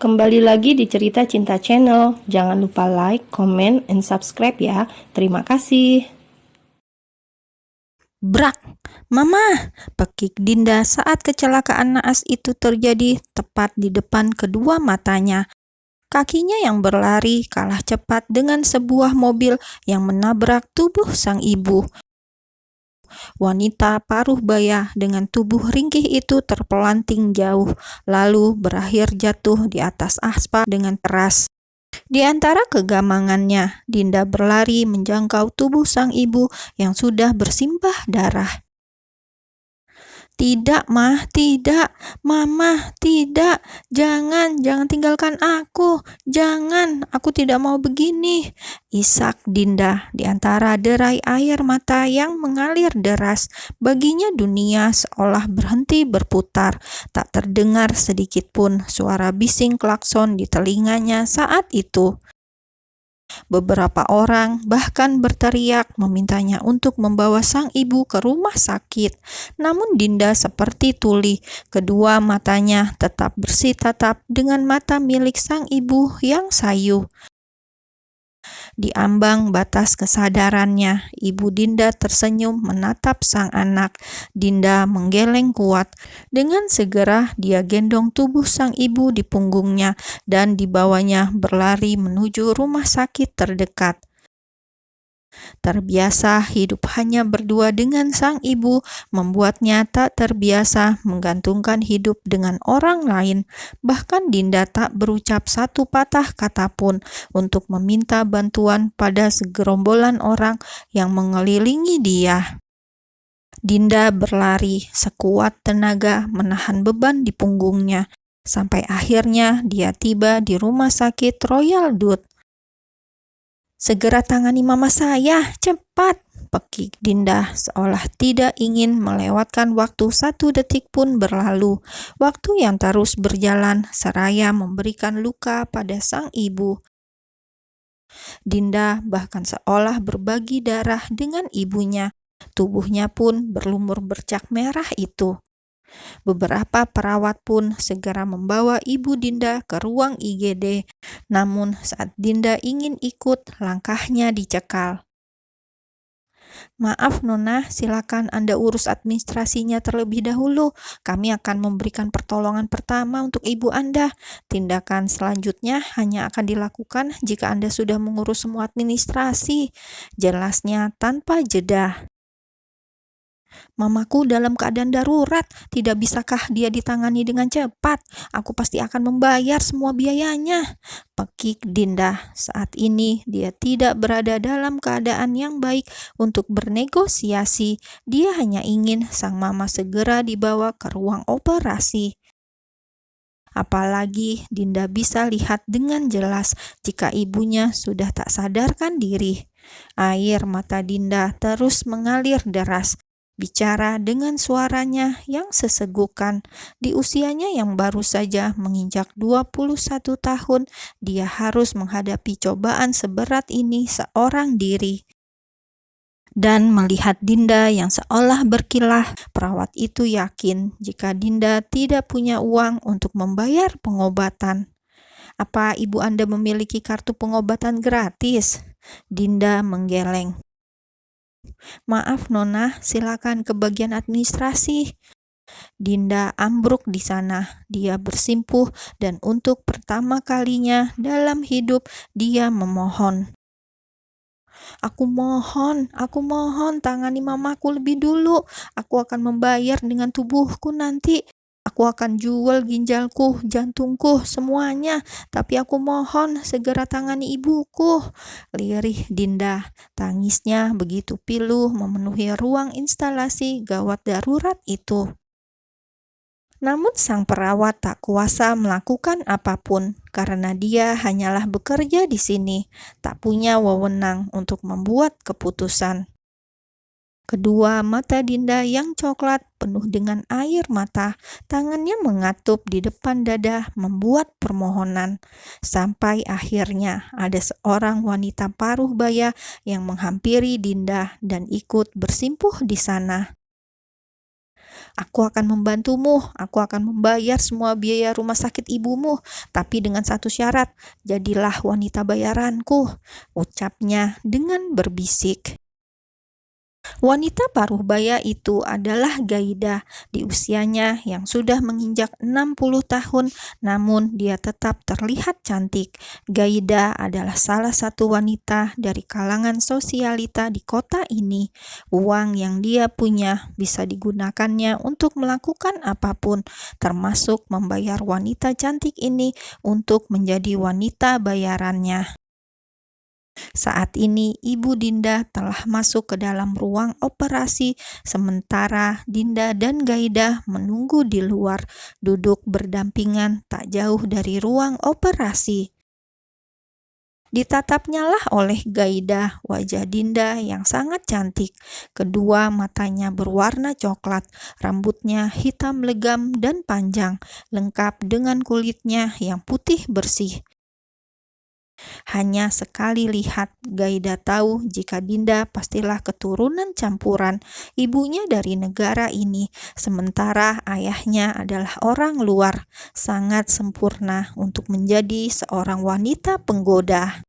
Kembali lagi di Cerita Cinta Channel. Jangan lupa like, comment, and subscribe ya. Terima kasih. Brak! Mama! Pekik Dinda saat kecelakaan naas itu terjadi tepat di depan kedua matanya. Kakinya yang berlari kalah cepat dengan sebuah mobil yang menabrak tubuh sang ibu. Wanita paruh baya dengan tubuh ringkih itu terpelanting jauh, lalu berakhir jatuh di atas aspal dengan keras. Di antara kegamangannya, Dinda berlari menjangkau tubuh sang ibu yang sudah bersimbah darah. "Tidak, Mah, tidak. Mama, tidak. Jangan tinggalkan aku. Jangan, aku tidak mau begini," isak Dinda di antara derai air mata yang mengalir deras. Baginya dunia seolah berhenti berputar. Tak terdengar sedikit pun suara bising klakson di telinganya saat itu. Beberapa orang bahkan berteriak memintanya untuk membawa sang ibu ke rumah sakit. Namun Dinda seperti tuli, kedua matanya tetap bersitatap dengan mata milik sang ibu yang sayu. Di ambang batas kesadarannya, Ibu Dinda tersenyum menatap sang anak. Dinda menggeleng kuat. Dengan segera dia gendong tubuh sang ibu di punggungnya dan dibawanya berlari menuju rumah sakit terdekat. Terbiasa hidup hanya berdua dengan sang ibu membuatnya tak terbiasa menggantungkan hidup dengan orang lain. Bahkan Dinda tak berucap satu patah kata pun untuk meminta bantuan pada segerombolan orang yang mengelilingi dia. Dinda berlari sekuat tenaga menahan beban di punggungnya, sampai akhirnya dia tiba di rumah sakit Royal Dut. "Segera tangani mama saya, cepat!" pekik Dinda seolah tidak ingin melewatkan waktu satu detik pun berlalu. Waktu yang terus berjalan seraya memberikan luka pada sang ibu. Dinda bahkan seolah berbagi darah dengan ibunya. Tubuhnya pun berlumur bercak merah itu. Beberapa perawat pun segera membawa Ibu Dinda ke ruang IGD. Namun saat Dinda ingin ikut, langkahnya dicekal. "Maaf Nona, silakan Anda urus administrasinya terlebih dahulu. Kami akan memberikan pertolongan pertama untuk ibu Anda. Tindakan selanjutnya hanya akan dilakukan jika Anda sudah mengurus semua administrasi," jelasnya tanpa jeda. "Mamaku dalam keadaan darurat, tidak bisakah dia ditangani dengan cepat? Aku pasti akan membayar semua biayanya," pekik Dinda. Saat ini dia tidak berada dalam keadaan yang baik untuk bernegosiasi. Dia hanya ingin sang mama segera dibawa ke ruang operasi. Apalagi Dinda bisa lihat dengan jelas jika ibunya sudah tak sadarkan diri. Air mata Dinda terus mengalir deras. Bicara dengan suaranya yang sesegukan. Di usianya yang baru saja menginjak 21 tahun, dia harus menghadapi cobaan seberat ini seorang diri. Dan melihat Dinda yang seolah berkilah, perawat itu yakin jika Dinda tidak punya uang untuk membayar pengobatan. "Apa ibu Anda memiliki kartu pengobatan gratis?" Dinda menggeleng. "Maaf Nona, silakan ke bagian administrasi." Dinda ambruk di sana. Dia bersimpuh dan untuk pertama kalinya dalam hidup dia memohon. aku mohon, tangani mamaku lebih dulu. Aku akan membayar dengan tubuhku nanti. Aku akan jual ginjalku, jantungku, semuanya. Tapi aku mohon segera tangani ibuku," lirih Dinda. Tangisnya begitu pilu memenuhi ruang instalasi gawat darurat itu. Namun sang perawat tak kuasa melakukan apapun karena dia hanyalah bekerja di sini, tak punya wewenang untuk membuat keputusan. Kedua mata Dinda yang coklat penuh dengan air mata, tangannya mengatup di depan dada membuat permohonan. Sampai akhirnya ada seorang wanita paruh baya yang menghampiri Dinda dan ikut bersimpuh di sana. Aku akan membantumu, aku akan membayar semua biaya rumah sakit ibumu, tapi dengan satu syarat, jadilah wanita bayaranku, ucapnya dengan berbisik. Wanita paruh-baya itu adalah Gaida di usianya yang sudah menginjak 60 tahun, namun dia tetap terlihat cantik. Gaida adalah salah satu wanita dari kalangan sosialita di kota ini. Uang yang dia punya bisa digunakannya untuk melakukan apapun, termasuk membayar wanita cantik ini untuk menjadi wanita bayarannya. Saat ini Ibu Dinda telah masuk ke dalam ruang operasi, sementara Dinda dan Gaida menunggu di luar, duduk berdampingan tak jauh dari ruang operasi. Ditatapnyalah oleh Gaida wajah Dinda yang sangat cantik. Kedua matanya berwarna coklat, rambutnya hitam legam dan panjang, lengkap dengan kulitnya yang putih bersih. Hanya sekali lihat, Gaida tahu jika Dinda pastilah keturunan campuran. Ibunya dari negara ini, sementara ayahnya adalah orang luar, sangat sempurna untuk menjadi seorang wanita penggoda.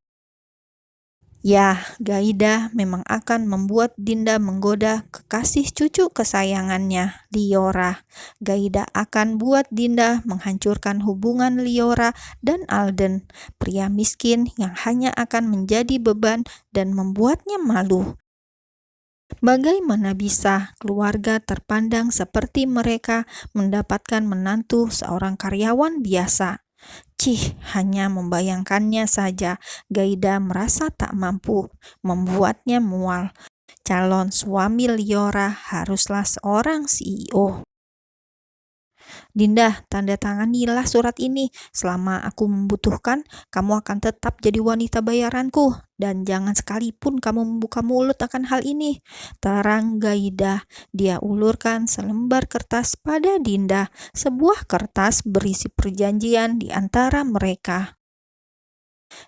Ya, Gaida memang akan membuat Dinda menggoda kekasih cucu kesayangannya, Liora. Gaida akan buat Dinda menghancurkan hubungan Liora dan Alden, pria miskin yang hanya akan menjadi beban dan membuatnya malu. Bagaimana bisa keluarga terpandang seperti mereka mendapatkan menantu seorang karyawan biasa? Cih, hanya membayangkannya saja, Gaida merasa tak mampu, membuatnya mual. Calon suami Liora haruslah seorang CEO. Dinda, tanda tanganilah surat ini. Selama aku membutuhkan, kamu akan tetap jadi wanita bayaranku. Dan jangan sekalipun kamu membuka mulut akan hal ini. Terang Gaida, dia ulurkan selembar kertas pada Dinda. Sebuah kertas berisi perjanjian di antara mereka.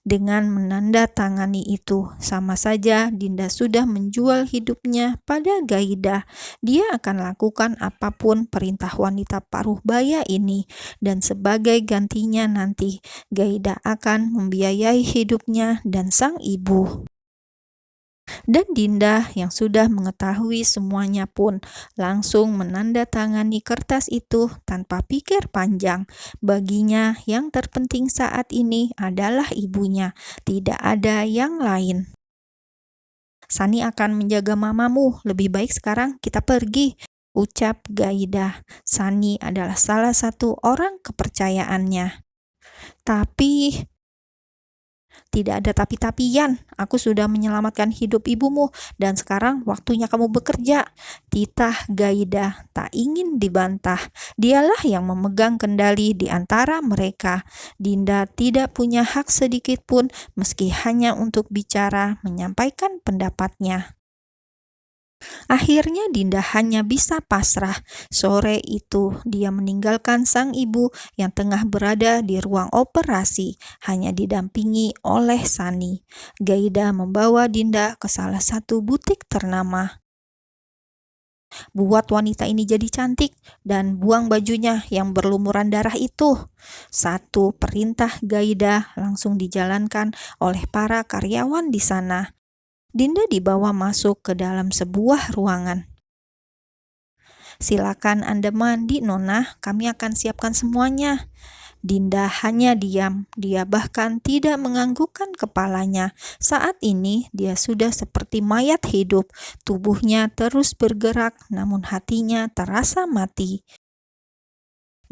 Dengan menandatangani itu, sama saja Dinda sudah menjual hidupnya pada Gaida. Dia akan lakukan apapun perintah wanita paruh baya ini, dan sebagai gantinya nanti, Gaida akan membiayai hidupnya dan sang ibu. Dan Dinda yang sudah mengetahui semuanya pun langsung menandatangani kertas itu tanpa pikir panjang. Baginya yang terpenting saat ini adalah ibunya, tidak ada yang lain. Sani akan menjaga mamamu, lebih baik sekarang kita pergi, ucap Gaida. Sani adalah salah satu orang kepercayaannya. Tapi tidak ada tapi-tapian, aku sudah menyelamatkan hidup ibumu dan sekarang waktunya kamu bekerja. Titah Gaida tak ingin dibantah. Dialah yang memegang kendali di antara mereka. Dinda tidak punya hak sedikit pun meski hanya untuk bicara, menyampaikan pendapatnya. Akhirnya Dinda hanya bisa pasrah. Sore itu dia meninggalkan sang ibu yang tengah berada di ruang operasi, hanya didampingi oleh Sani. Gaida membawa Dinda ke salah satu butik ternama. Buat wanita ini jadi cantik dan buang bajunya yang berlumuran darah itu. Satu perintah Gaida langsung dijalankan oleh para karyawan di sana. Dinda dibawa masuk ke dalam sebuah ruangan. Silakan Anda mandi, Nona, kami akan siapkan semuanya. Dinda hanya diam, dia bahkan tidak menganggukkan kepalanya. Saat ini dia sudah seperti mayat hidup, tubuhnya terus bergerak namun hatinya terasa mati.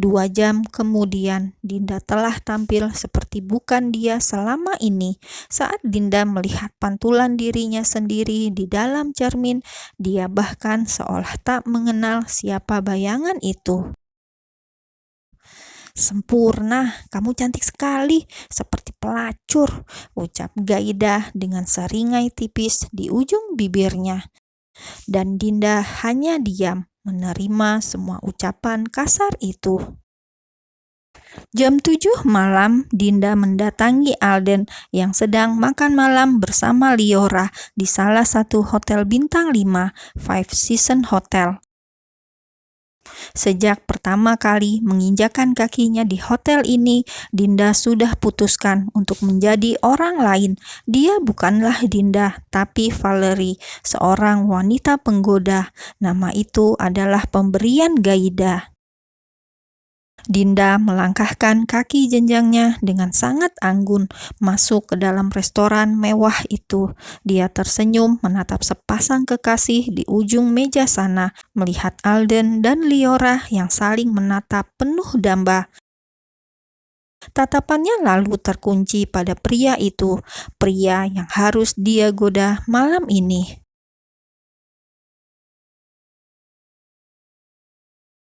2 jam kemudian, Dinda telah tampil seperti bukan dia selama ini. Saat Dinda melihat pantulan dirinya sendiri di dalam cermin, dia bahkan seolah tak mengenal siapa bayangan itu. Sempurna, kamu cantik sekali, seperti pelacur, ucap Gaida dengan seringai tipis di ujung bibirnya. Dan Dinda hanya diam, menerima semua ucapan kasar itu. Jam 7 malam, Dinda mendatangi Alden yang sedang makan malam bersama Liora di salah satu hotel bintang 5, Five Seasons Hotel. Sejak pertama kali menginjakan kakinya di hotel ini, Dinda sudah putuskan untuk menjadi orang lain. Dia bukanlah Dinda, tapi Valerie, seorang wanita penggoda. Nama itu adalah pemberian Gaida. Dinda melangkahkan kaki jenjangnya dengan sangat anggun masuk ke dalam restoran mewah itu. Dia tersenyum menatap sepasang kekasih di ujung meja sana, melihat Alden dan Liora yang saling menatap penuh damba. Tatapannya lalu terkunci pada pria itu, pria yang harus dia goda malam ini.